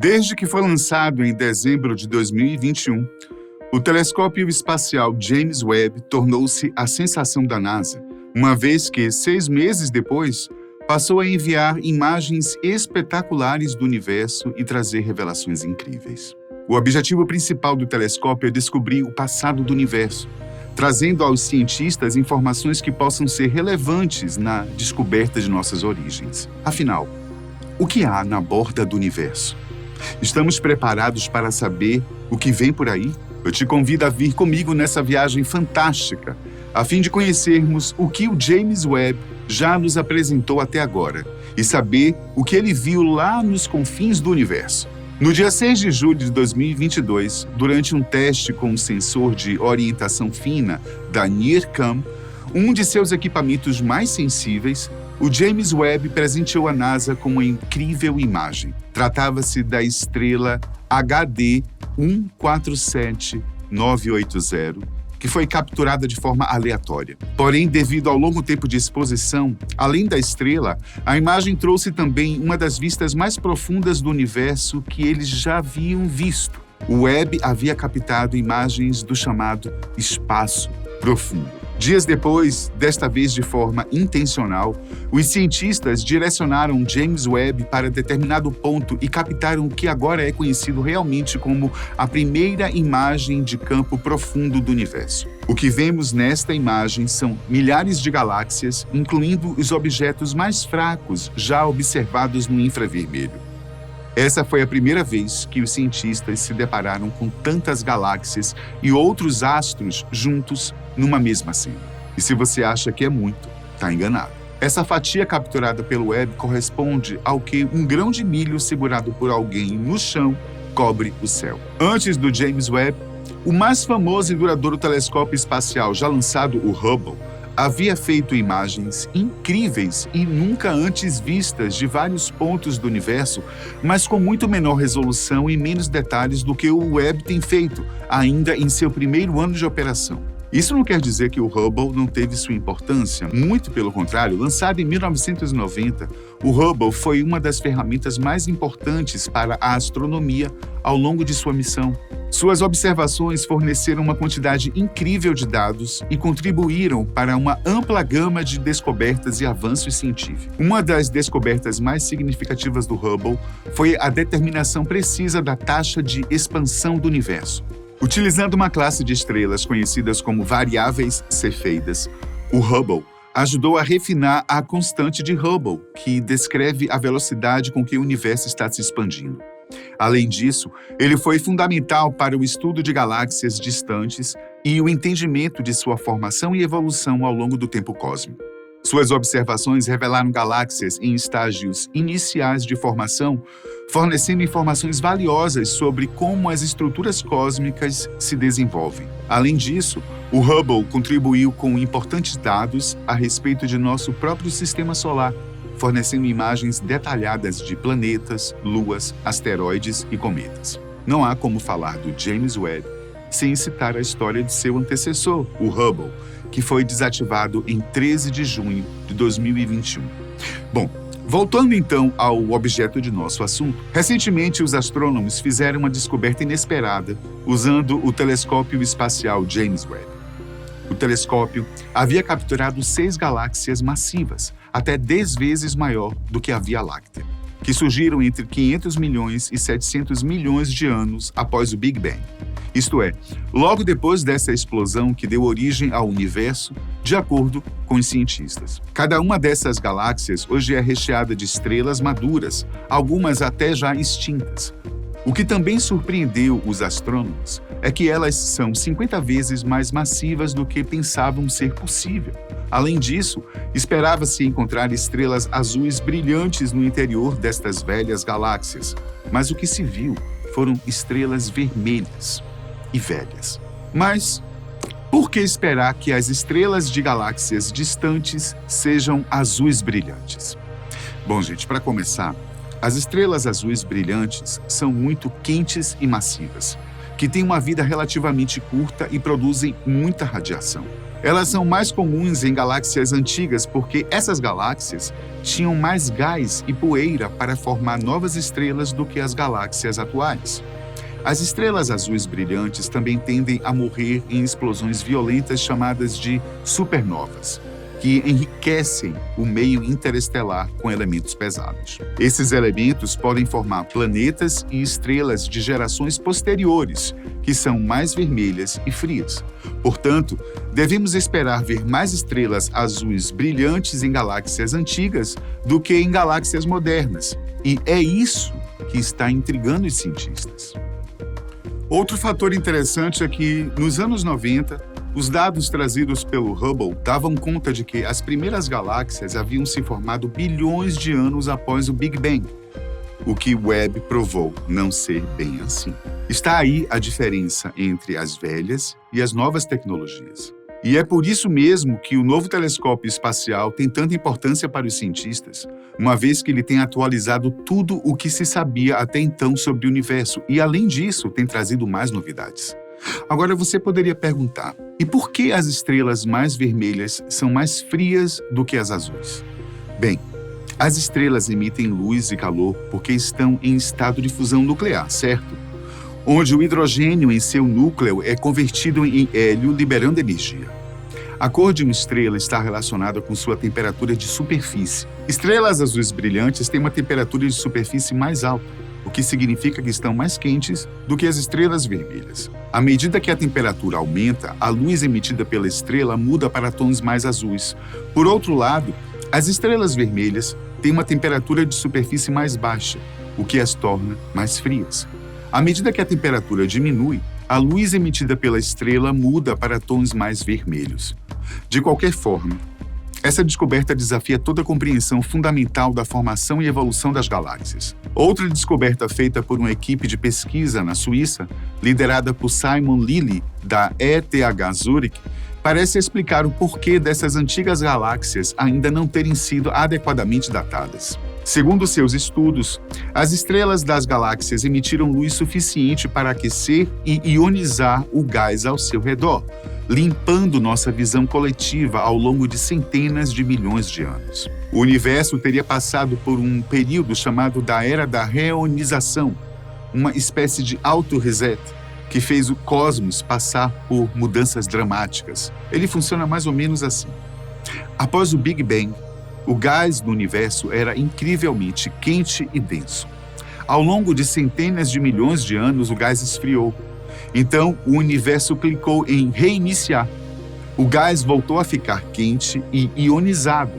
Desde que foi lançado em dezembro de 2021, o telescópio espacial James Webb tornou-se a sensação da NASA, uma vez que, 6 meses depois, passou a enviar imagens espetaculares do universo e trazer revelações incríveis. O objetivo principal do telescópio é descobrir o passado do universo, trazendo aos cientistas informações que possam ser relevantes na descoberta de nossas origens. Afinal, o que há na borda do universo? Estamos preparados para saber o que vem por aí? Eu te convido a vir comigo nessa viagem fantástica, a fim de conhecermos o que o James Webb já nos apresentou até agora e saber o que ele viu lá nos confins do universo. No dia 6 de julho de 2022, durante um teste com um sensor de orientação fina da NIRCam, um de seus equipamentos mais sensíveis, o James Webb presenteou a NASA com uma incrível imagem. Tratava-se da estrela HD 147980, que foi capturada de forma aleatória. Porém, devido ao longo tempo de exposição, além da estrela, a imagem trouxe também uma das vistas mais profundas do universo que eles já haviam visto. O Webb havia captado imagens do chamado espaço profundo. Dias depois, desta vez de forma intencional, os cientistas direcionaram James Webb para determinado ponto e captaram o que agora é conhecido realmente como a primeira imagem de campo profundo do universo. O que vemos nesta imagem são milhares de galáxias, incluindo os objetos mais fracos já observados no infravermelho. Essa foi a primeira vez que os cientistas se depararam com tantas galáxias e outros astros juntos numa mesma cena. E se você acha que é muito, está enganado. Essa fatia capturada pelo Webb corresponde ao que um grão de milho segurado por alguém no chão cobre o céu. Antes do James Webb, o mais famoso e duradouro telescópio espacial já lançado, o Hubble, havia feito imagens incríveis e nunca antes vistas de vários pontos do universo, mas com muito menor resolução e menos detalhes do que o Webb tem feito, ainda em seu primeiro ano de operação. Isso não quer dizer que o Hubble não teve sua importância, muito pelo contrário. Lançado em 1990, o Hubble foi uma das ferramentas mais importantes para a astronomia ao longo de sua missão. Suas observações forneceram uma quantidade incrível de dados e contribuíram para uma ampla gama de descobertas e avanços científicos. Uma das descobertas mais significativas do Hubble foi a determinação precisa da taxa de expansão do universo. Utilizando uma classe de estrelas conhecidas como variáveis cefeidas, o Hubble ajudou a refinar a constante de Hubble, que descreve a velocidade com que o universo está se expandindo. Além disso, ele foi fundamental para o estudo de galáxias distantes e o entendimento de sua formação e evolução ao longo do tempo cósmico. Suas observações revelaram galáxias em estágios iniciais de formação, fornecendo informações valiosas sobre como as estruturas cósmicas se desenvolvem. Além disso, o Hubble contribuiu com importantes dados a respeito de nosso próprio sistema solar, fornecendo imagens detalhadas de planetas, luas, asteroides e cometas. Não há como falar do James Webb sem citar a história de seu antecessor, o Hubble, que foi desativado em 13 de junho de 2021. Bom, voltando então ao objeto de nosso assunto, recentemente os astrônomos fizeram uma descoberta inesperada usando o telescópio espacial James Webb. O telescópio havia capturado 6 galáxias massivas, até 10 vezes maior do que a Via Láctea, que surgiram entre 500 milhões e 700 milhões de anos após o Big Bang. Isto é, logo depois dessa explosão que deu origem ao universo, de acordo com os cientistas. Cada uma dessas galáxias hoje é recheada de estrelas maduras, algumas até já extintas. O que também surpreendeu os astrônomos é que elas são 50 vezes mais massivas do que pensavam ser possível. Além disso, esperava-se encontrar estrelas azuis brilhantes no interior destas velhas galáxias, mas o que se viu foram estrelas vermelhas e velhas. Mas por que esperar que as estrelas de galáxias distantes sejam azuis brilhantes? Bom, gente, para começar, as estrelas azuis brilhantes são muito quentes e massivas, que têm uma vida relativamente curta e produzem muita radiação. Elas são mais comuns em galáxias antigas porque essas galáxias tinham mais gás e poeira para formar novas estrelas do que as galáxias atuais. As estrelas azuis brilhantes também tendem a morrer em explosões violentas chamadas de supernovas, que enriquecem o meio interestelar com elementos pesados. Esses elementos podem formar planetas e estrelas de gerações posteriores, que são mais vermelhas e frias. Portanto, devemos esperar ver mais estrelas azuis brilhantes em galáxias antigas do que em galáxias modernas. E é isso que está intrigando os cientistas. Outro fator interessante é que, nos anos 90, os dados trazidos pelo Hubble davam conta de que as primeiras galáxias haviam se formado bilhões de anos após o Big Bang, o que Webb provou não ser bem assim. Está aí a diferença entre as velhas e as novas tecnologias. E é por isso mesmo que o novo telescópio espacial tem tanta importância para os cientistas, uma vez que ele tem atualizado tudo o que se sabia até então sobre o universo e, além disso, tem trazido mais novidades. Agora você poderia perguntar, e por que as estrelas mais vermelhas são mais frias do que as azuis? Bem, as estrelas emitem luz e calor porque estão em estado de fusão nuclear, certo? Onde o hidrogênio em seu núcleo é convertido em hélio, liberando energia. A cor de uma estrela está relacionada com sua temperatura de superfície. Estrelas azuis brilhantes têm uma temperatura de superfície mais alta, o que significa que estão mais quentes do que as estrelas vermelhas. À medida que a temperatura aumenta, a luz emitida pela estrela muda para tons mais azuis. Por outro lado, as estrelas vermelhas têm uma temperatura de superfície mais baixa, o que as torna mais frias. À medida que a temperatura diminui, a luz emitida pela estrela muda para tons mais vermelhos. De qualquer forma, essa descoberta desafia toda a compreensão fundamental da formação e evolução das galáxias. Outra descoberta feita por uma equipe de pesquisa na Suíça, liderada por Simon Lilly, da ETH Zurich, parece explicar o porquê dessas antigas galáxias ainda não terem sido adequadamente datadas. Segundo seus estudos, as estrelas das galáxias emitiram luz suficiente para aquecer e ionizar o gás ao seu redor, limpando nossa visão coletiva ao longo de centenas de milhões de anos. O universo teria passado por um período chamado da Era da Reonização, uma espécie de auto-reset, que fez o cosmos passar por mudanças dramáticas. Ele funciona mais ou menos assim. Após o Big Bang, o gás do universo era incrivelmente quente e denso. Ao longo de centenas de milhões de anos, o gás esfriou. Então, o universo clicou em reiniciar. O gás voltou a ficar quente e ionizado,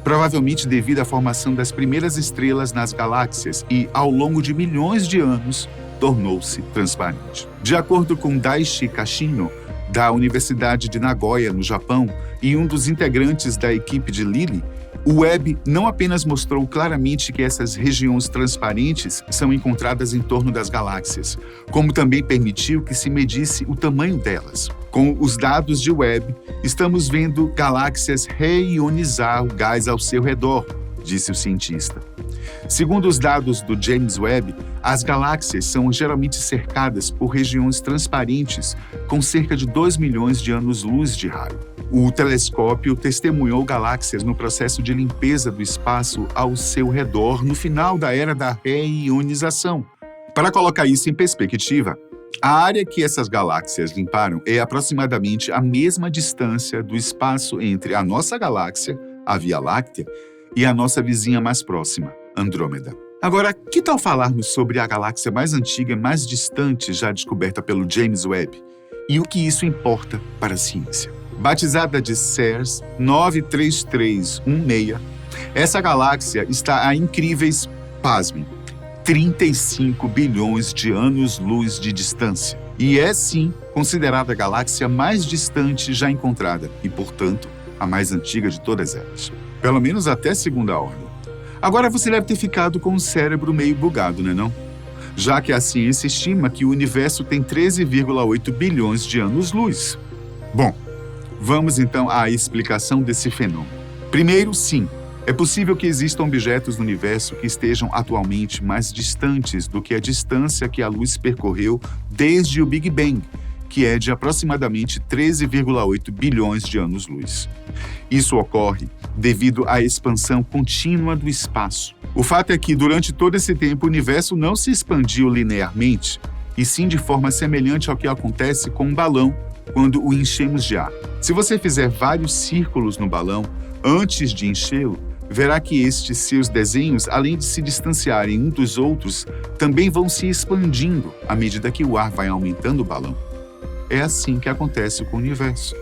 provavelmente devido à formação das primeiras estrelas nas galáxias e, ao longo de milhões de anos, tornou-se transparente. De acordo com Daichi Kashino, da Universidade de Nagoya, no Japão, e um dos integrantes da equipe de Lilly, o Webb não apenas mostrou claramente que essas regiões transparentes são encontradas em torno das galáxias, como também permitiu que se medisse o tamanho delas. Com os dados de Webb, estamos vendo galáxias reionizar o gás ao seu redor, disse o cientista. Segundo os dados do James Webb, as galáxias são geralmente cercadas por regiões transparentes com cerca de 2 milhões de anos-luz de raio. O telescópio testemunhou galáxias no processo de limpeza do espaço ao seu redor no final da Era da Reionização. Para colocar isso em perspectiva, a área que essas galáxias limparam é aproximadamente a mesma distância do espaço entre a nossa galáxia, a Via Láctea, e a nossa vizinha mais próxima, Andrômeda. Agora, que tal falarmos sobre a galáxia mais antiga e mais distante já descoberta pelo James Webb e o que isso importa para a ciência? Batizada de CERS 93316, essa galáxia está a incríveis, pasmem, 35 bilhões de anos-luz de distância. E é, sim, considerada a galáxia mais distante já encontrada e, portanto, a mais antiga de todas elas. Pelo menos até segunda ordem. Agora você deve ter ficado com o cérebro meio bugado, não? Já que a ciência estima que o universo tem 13,8 bilhões de anos-luz. Bom, vamos então à explicação desse fenômeno. Primeiro, sim, é possível que existam objetos no universo que estejam atualmente mais distantes do que a distância que a luz percorreu desde o Big Bang, que é de aproximadamente 13,8 bilhões de anos-luz. Isso ocorre devido à expansão contínua do espaço. O fato é que, durante todo esse tempo, o universo não se expandiu linearmente, e sim de forma semelhante ao que acontece com um balão quando o enchemos de ar. Se você fizer vários círculos no balão antes de enchê-lo, verá que estes seus desenhos, além de se distanciarem um dos outros, também vão se expandindo à medida que o ar vai aumentando o balão. É assim que acontece com o universo,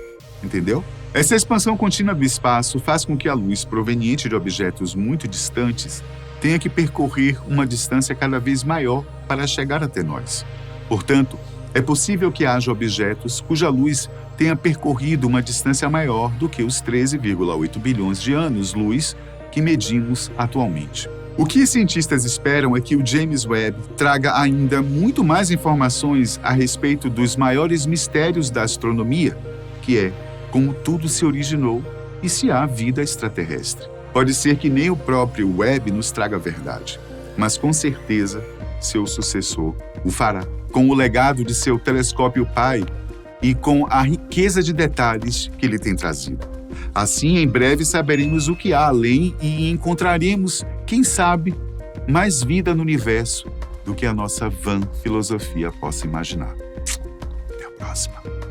entendeu? Essa expansão contínua do espaço faz com que a luz proveniente de objetos muito distantes tenha que percorrer uma distância cada vez maior para chegar até nós. Portanto, é possível que haja objetos cuja luz tenha percorrido uma distância maior do que os 13,8 bilhões de anos-luz que medimos atualmente. O que os cientistas esperam é que o James Webb traga ainda muito mais informações a respeito dos maiores mistérios da astronomia, que é como tudo se originou e se há vida extraterrestre. Pode ser que nem o próprio Webb nos traga a verdade, mas com certeza seu sucessor o fará, com o legado de seu telescópio pai e com a riqueza de detalhes que ele tem trazido. Assim, em breve saberemos o que há além e encontraremos, quem sabe, mais vida no universo do que a nossa vã filosofia possa imaginar. Até a próxima.